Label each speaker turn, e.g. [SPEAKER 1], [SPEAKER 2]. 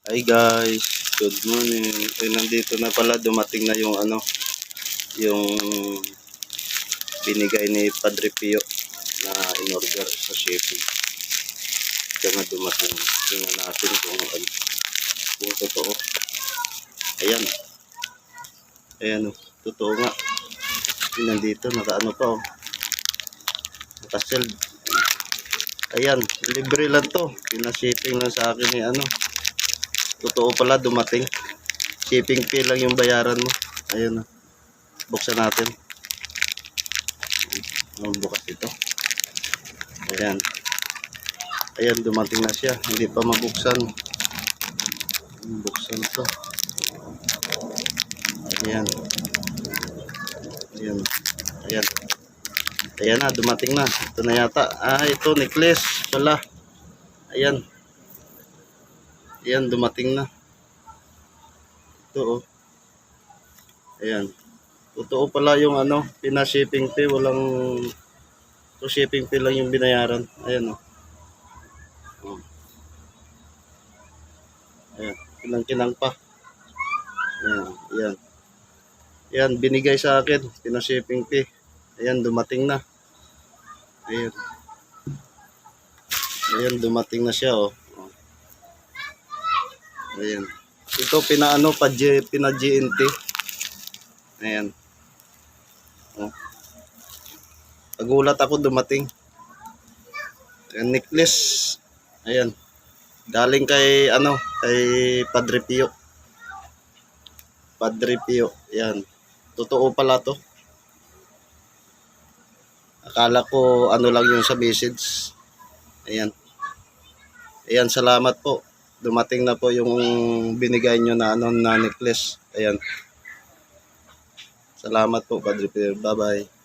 [SPEAKER 1] Hi guys, good morning. Ay, nandito na pala, dumating na yung yung binigay ni Padre Pio na in-order sa shipping. Ito na dumating. Tingnan natin kung totoo. Ayan. Ayan o, totoo nga. Nandito, nakaano pa o. Naka-sell. Ayan, libre lang to. Pina-shipping lang sa akin ni Totoo pala, dumating. Shipping fee lang yung bayaran mo. Ayan na. Buksan natin. Bukas ito. Ayan. Ayan, dumating na siya. Hindi pa mabuksan. Buksan to. Ayan. Ayan. Ayan. Ayan na, dumating na. Ito na yata. Ito, necklace pala. Ayan. Ayan, dumating na. Ito, oh. Ayan. Totoo pala yung pina-shipping fee. Walang... So, shipping fee lang yung binayaran. Ayan, oh. Ayan. Kinang-kinang pa. Ayan. Ayan. Ayan, binigay sa akin. Pina-shipping fee. Ayan, dumating na. Ayan. Ayan, dumating na siya, oh. Ayan. Ito, pina-GNT. Ayan. Oh. Nagulat ako, dumating. Ayan, necklace. Ayan. Galing kay, kay Padre Pio. Padre Pio. Ayan. Totoo pala to. Akala ko lang yung sa message. Ayan. Ayan, salamat po. Dumating na po yung binigay nyo na na necklace. Ayan. Salamat po, Padre Pio. Bye-bye.